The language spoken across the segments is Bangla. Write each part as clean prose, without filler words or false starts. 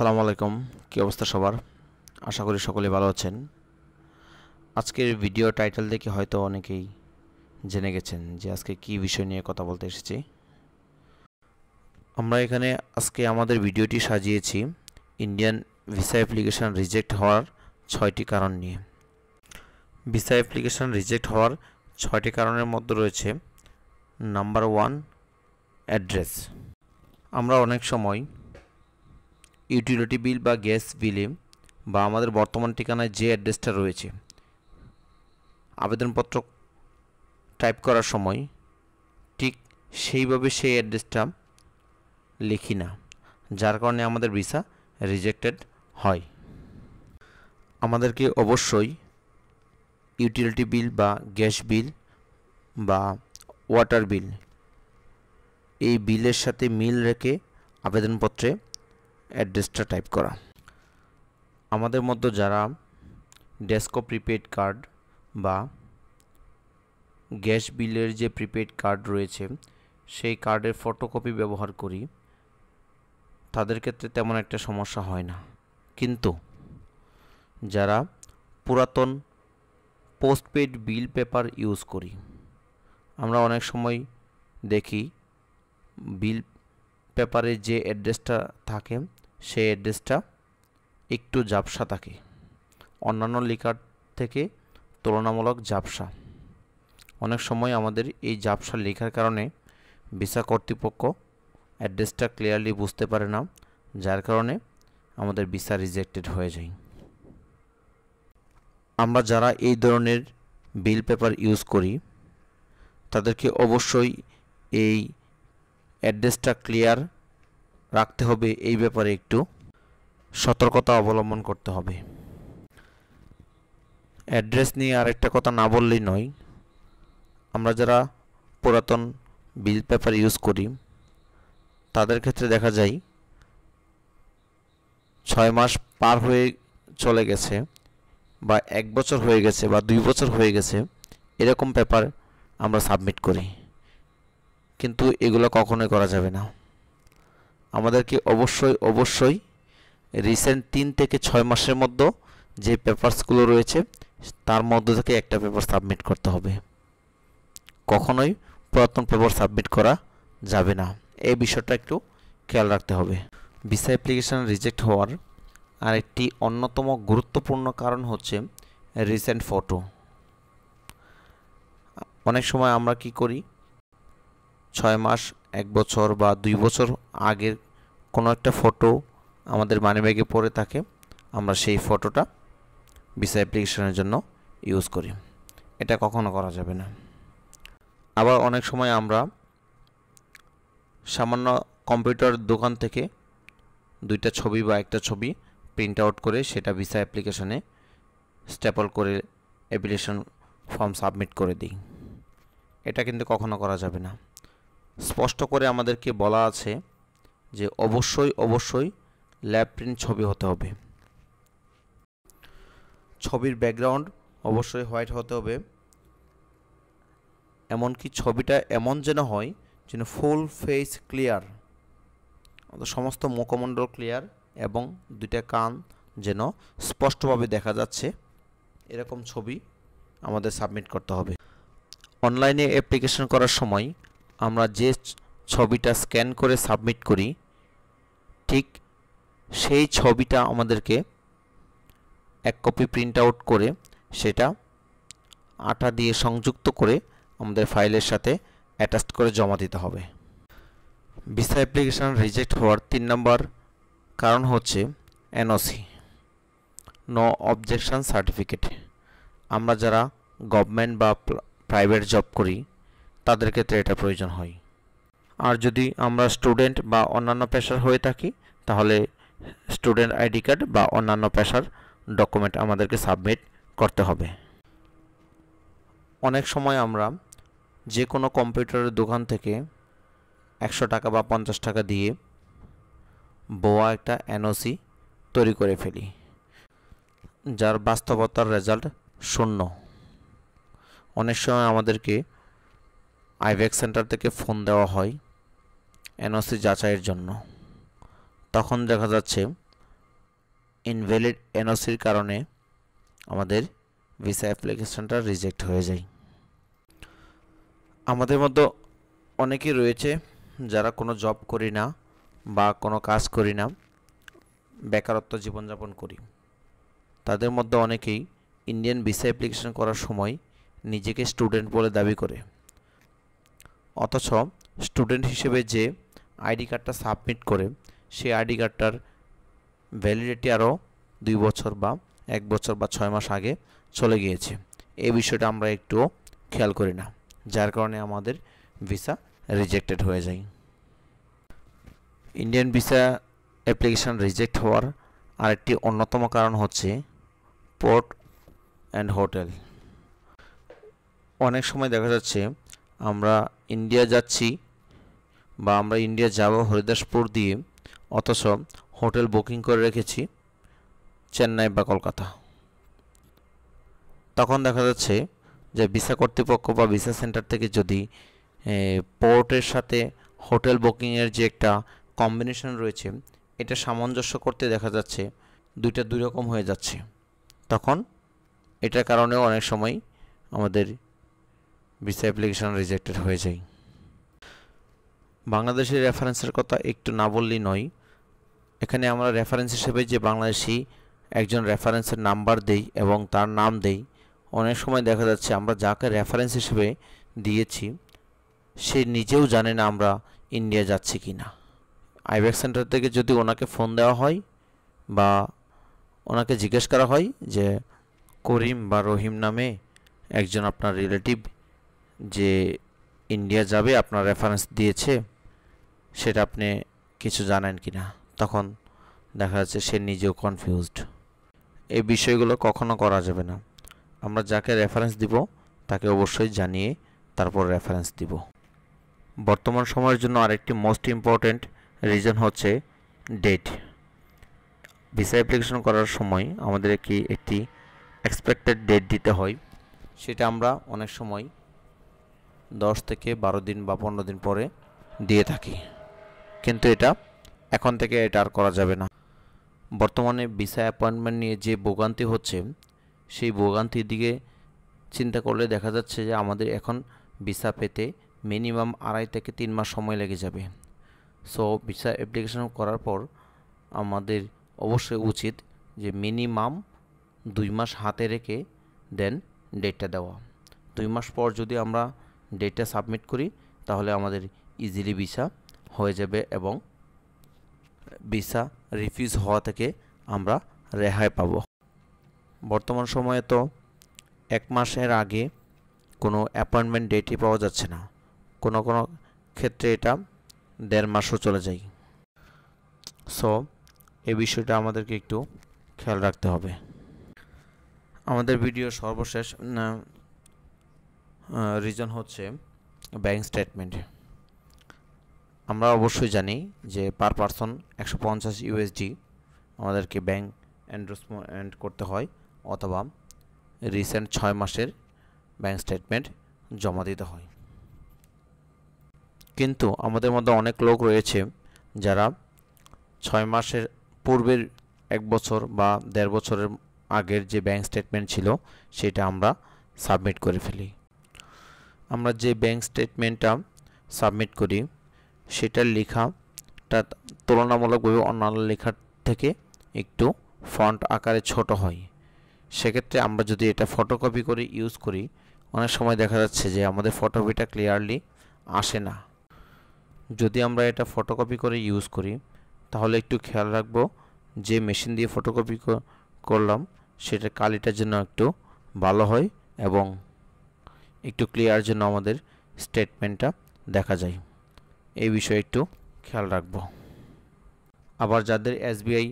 আসসালামু আলাইকুম। কি অবস্থা সবার? আশা করি সকলে ভালো আছেন। আজকের ভিডিও টাইটেল দেখে হয়তো অনেকেই জেনে গেছেন যে আজকে কি বিষয় নিয়ে কথা বলতে এসেছি। আমরা এখানে আজকে আমাদের ভিডিওটি সাজিয়েছি ইন্ডিয়ান ভিসা অ্যাপ্লিকেশন রিজেক্ট হওয়ার 6টি কারণ নিয়ে। ভিসা অ্যাপ্লিকেশন রিজেক্ট হওয়ার 6টি কারণের মধ্যে রয়েছে নাম্বার 1, অ্যাড্রেস। আমরা অনেক সময় ইউটিলিটি বিল বা গ্যাস বিলে বা আমাদের বর্তমান ঠিকানায় যে অ্যাড্রেসটা রয়েছে আবেদনপত্র টাইপ করার সময় ঠিক সেইভাবে সেই অ্যাড্রেসটা লিখি না, যার কারণে আমাদের ভিসা রিজেক্টেড হয়। আমাদেরকে অবশ্যই ইউটিলিটি বিল বা গ্যাস বিল বা ওয়াটার বিল এই বিলের সাথে মিল রেখে আবেদনপত্রে অ্যাড্রেসটা টাইপ করা। আমাদের মধ্যে যারা ডেস্কো প্রিপেড কার্ড বা গ্যাস বিলের যে প্রিপেড কার্ড রয়েছে সেই কার্ডের ফটোকপি ব্যবহার করি, তাদের ক্ষেত্রে তেমন একটা সমস্যা হয় না। কিন্তু যারা পুরাতন পোস্টপেড বিল পেপার ইউজ করি, আমরা অনেক সময় দেখি বিল পেপারে যে অ্যাড্রেসটা থাকে সেই অ্যাড্রেসটা একটু ঝাপসা থাকে, অন্যান্য লেখার থেকে তুলনামূলক ঝাপসা। অনেক সময় আমাদের এই ঝাপসা লেখার কারণে ভিসা কর্তৃপক্ষ অ্যাড্রেসটা ক্লিয়ারলি বুঝতে পারে না, যার কারণে আমাদের ভিসা রিজেক্টেড হয়ে যায়। আমরা যারা এই ধরনের বিল পেপার ইউজ করি তাদেরকে অবশ্যই এই অ্যাড্রেসটা ক্লিয়ার রাখতে হবে, এই ব্যাপারে একটু সতর্কতা অবলম্বন করতে হবে। অ্যাড্রেস নিয়ে আরেকটা কথা না বললেই নয়, আমরা যারা পুরাতন বিল পেপার ইউজ করি তাদের ক্ষেত্রে দেখা যায় 6 মাস পার হয়ে চলে গেছে বা 1 বছর হয়ে গেছে বা 2 বছর হয়ে গেছে, এরকম পেপার আমরা সাবমিট করি, কিন্তু এগুলো কখনোই করা যাবে না। আমাদেরকে অবশ্যই রিসেন্ট 3 থেকে 6 মাসের মধ্যে যে পেপারসগুলো রয়েছে তার মধ্যে থেকে একটা পেপার সাবমিট করতে হবে। কখনোই পুরাতন পেপার সাবমিট করা যাবে না, এই বিষয়টা একটু খেয়াল রাখতে হবে। ভিসা অ্যাপ্লিকেশন রিজেক্ট হওয়ার আরেকটি অন্যতম গুরুত্বপূর্ণ কারণ হচ্ছে রিসেন্ট ফটো। অনেক সময় আমরা কি করি, 6 মাস, 1 বছর বা 2 বছর আগের কোনো একটা ফটো আমাদের মানিব্যাগে পড়ে থাকে, আমরা সেই ফটোটা ভিসা অ্যাপ্লিকেশনের জন্য ইউজ করি। এটা কখনো করা যাবে না। আবার অনেক সময় আমরা সামান্য কম্পিউটার দোকান থেকে 2টা ছবি বা একটা ছবি প্রিন্ট আউট করে সেটা ভিসা অ্যাপ্লিকেশনে স্ট্যাপল করে অ্যাপ্লিকেশন ফর্ম সাবমিট করে দিই। এটা কিন্তু কখনো করা যাবে না। স্পষ্ট করে আমাদেরকে বলা আছে যে অবশ্যই ল্যাব প্রিন্ট ছবি হতে হবে। ছবির ব্যাকগ্রাউন্ড অবশ্যই হোয়াইট হতে হবে, এমনকি ছবিটা এমন যেন হয় যেন ফুল ফেস ক্লিয়ার, সমস্ত মুখমণ্ডল ক্লিয়ার এবং 2টা কান যেন স্পষ্টভাবে দেখা যাচ্ছে, এরকম ছবি আমাদের সাবমিট করতে হবে। অনলাইনে অ্যাপ্লিকেশন করার সময় আমরা যে ছবিটা স্ক্যান করে সাবমিট করি ঠিক সেই ছবিটা আমাদেরকে 1 কপি প্রিন্ট আউট করে সেটা আঠা দিয়ে সংযুক্ত করে আমাদের ফাইলের সাথে অ্যাটাচ করে জমা দিতে হবে। ভিসা অ্যাপ্লিকেশন রিজেক্ট হওয়ার 3 নম্বর কারণ হচ্ছে এনওসি, নো অবজেকশন সার্টিফিকেট। আমরা যারা গভর্নমেন্ট বা প্রাইভেট জব করি তাদের ক্ষেত্রে এটা প্রয়োজন হয়। আর যদি আমরা স্টুডেন্ট বা অন্যান্য পেশার হয়ে থাকি তাহলে স্টুডেন্ট আইডি কার্ড বা অন্যান্য পেশার ডকুমেন্ট আমাদেরকে সাবমিট করতে হবে। অনেক সময় আমরা যে কোনো কম্পিউটারের দোকান থেকে 100 টাকা বা 50 টাকা দিয়ে ভুয়া একটা এনওসি তৈরি করে ফেলি, যার বাস্তবতার রেজাল্ট 0। অনেক সময় আমাদেরকে আইভ্যাক সেন্টার থেকে ফোন দেওয়া হয় এনওসি যাচাইয়ের জন্য, তখন দেখা যাচ্ছে ইনভ্যালিড এনওসির কারণে আমাদের ভিসা অ্যাপ্লিকেশনটা রিজেক্ট হয়ে যায়। আমাদের মধ্যে অনেকেই রয়েছে যারা কোনো জব করি না বা কোনো কাজ করি না, বেকারত্ব জীবনযাপন করি। তাদের মধ্যে অনেকেই ইন্ডিয়ান ভিসা অ্যাপ্লিকেশন করার সময় নিজেকে স্টুডেন্ট বলে দাবি করে, অথচ স্টুডেন্ট হিসেবে যে আইডি কার্ডটা সাবমিট করে সেই আইডি কার্ডটার ভ্যালিডিটি আরও 2 বছর বা 1 বছর বা 6 মাস আগে চলে গিয়েছে। এই বিষয়টা আমরা একটুও খেয়াল করি না, যার কারণে আমাদের ভিসা রিজেক্টেড হয়ে যায়। ইন্ডিয়ান ভিসা অ্যাপ্লিকেশন রিজেক্ট হওয়ার আরেকটি অন্যতম কারণ হচ্ছে পোর্ট অ্যান্ড হোটেল। অনেক সময় দেখা যাচ্ছে আমরা ইন্ডিয়া যাচ্ছি বা আমরা ইন্ডিয়া যাব হরিদাসপুর দিয়ে, অথচ হোটেল বুকিং করে রেখেছি চেন্নাই বা কলকাতা। তখন দেখা যাচ্ছে যে ভিসা কর্তৃপক্ষ বা ভিসা সেন্টার থেকে যদি পোর্টের সাথে হোটেল বুকিংয়ের যে একটা কম্বিনেশন রয়েছে এটা সামঞ্জস্য করতে দেখা যাচ্ছে দুইটা দুই রকম হয়ে যাচ্ছে। তখন এটার কারণেও অনেক সময় আমাদের ভিসা অ্যাপ্লিকেশন রিজেক্টেড হয়ে যায়। বাংলাদেশের রেফারেন্সের কথা একটু না বললেই নয়। এখানে আমরা রেফারেন্স হিসেবে যে বাংলাদেশি একজন রেফারেন্সের নাম্বার দেই এবং তার নাম দেই, অনেক সময় দেখা যাচ্ছে আমরা যাকে রেফারেন্স হিসেবে দিয়েছি সে নিজেও জানে না আমরা ইন্ডিয়া যাচ্ছি কি না। আইব্যাক সেন্টার থেকে যদি ওনাকে ফোন দেওয়া হয় বা ওনাকে জিজ্ঞেস করা হয় যে করিম বা রহিম নামে একজন আপনার রিলেটিভ যে ইন্ডিয়া যাবে আপনার রেফারেন্স দিয়েছে, সেটা আপনি কিছু জানেন কি না, তখন দেখা যাচ্ছে সে নিজেও কনফিউজড। এই বিষয়গুলো কখনো করা যাবে না। আমরা যাকে রেফারেন্স দিব তাকে অবশ্যই জানিয়ে তারপর রেফারেন্স দিব। বর্তমান সময়ের জন্য আরেকটি মোস্ট ইম্পর্ট্যান্ট রিজন হচ্ছে ডেট। ভিসা অ্যাপ্লিকেশন করার সময় আমাদের একটি এক্সপেক্টেড ডেট দিতে হয়। সেটা আমরা অনেক সময় 10 থেকে 12 দিন বা 15 দিন পরে দিয়ে থাকি, কিন্তু এটা এখন থেকে এটা আর করা যাবে না। বর্তমানে ভিসা অ্যাপয়েন্টমেন্ট নিয়ে যে ভোগান্তি হচ্ছে, সেই ভোগান্তির দিকে চিন্তা করলে দেখা যাচ্ছে যে আমাদের এখন ভিসা পেতে মিনিমাম 2.5 থেকে 3 মাস সময় লেগে যাবে। সো ভিসা অ্যাপ্লিকেশন করার পর আমাদের অবশ্যই উচিত যে মিনিমাম 2 মাস হাতে রেখে দেন ডেটটা দেওয়া। 2 মাস পর যদি আমরা ডেটটা সাবমিট করি তাহলে আমাদের ইজিলি ভিসা হয়ে যাবে এবং ভিসা রিফিউজ হওয়া থেকে আমরা রেহাই পাব। বর্তমান সময়ে তো 1 মাসের আগে কোনো অ্যাপয়েন্টমেন্ট ডেটই পাওয়া যাচ্ছে না, কোনো কোনো ক্ষেত্রে এটা 1.5 মাসও চলে যায়। সো এই বিষয়টা আমাদেরকে একটু খেয়াল রাখতে হবে। আমাদের ভিডিও সর্বশেষ রিজন হচ্ছে ব্যাংক স্টেটমেন্ট। আমরা অবশ্যই জানি যে পার পারসন 150 ইউএসডি আমাদেরকে ব্যাংক এন্ডোর্সমেন্ট করতে হয়, অথবা রিসেন্ট 6 মাসের ব্যাংক স্টেটমেন্ট জমা দিতে হয়। কিন্তু আমাদের মধ্যে অনেক লোক রয়েছে যারা 6 মাসের পূর্বের 1 বছর বা 1.5 বছরের আগের যে ব্যাংক স্টেটমেন্ট ছিল সেটা আমরা সাবমিট করে ফেলি। আমরা যে ব্যাংক স্টেটমেন্টটা সাবমিট করি সেটার লেখাটা তুলনামূলকভাবে অন্যান্য লেখার থেকে একটু ফন্ট আকারে ছোট হয়। সেক্ষেত্রে আমরা যদি এটা ফটোকপি করে ইউজ করি, অনেক সময় দেখা যাচ্ছে যে আমাদের ফটোকপিটা ক্লিয়ারলি আসে না। যদি আমরা এটা ফটোকপি করে ইউজ করি তাহলে একটু খেয়াল রাখবো যে মেশিন দিয়ে ফটোকপি করলাম সেটার কালিটার জন্য একটু ভালো হয় এবং একটু ক্লিয়ার জন্য আমাদের স্টেটমেন্টটা দেখা যায়। এই বিষয়ে একটু খেয়াল রাখবো। আবার যাদের এসবিআই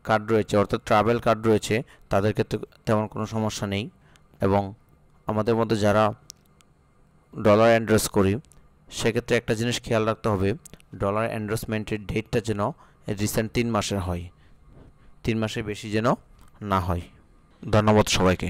কার্ড রয়েছে অর্থাৎ ট্রাভেল কার্ড রয়েছে তাদের ক্ষেত্রে তেমন কোনো সমস্যা নেই, এবং আমাদের মধ্যে যারা ডলার এন্ডোর্স করি সেক্ষেত্রে একটা জিনিস খেয়াল রাখতে হবে, ডলার এন্ডোর্সমেন্টের ডেটটা যেন রিসেন্ট 3 মাসের হয়, 3 মাসের বেশি যেন না হয়। ধন্যবাদ সবাইকে।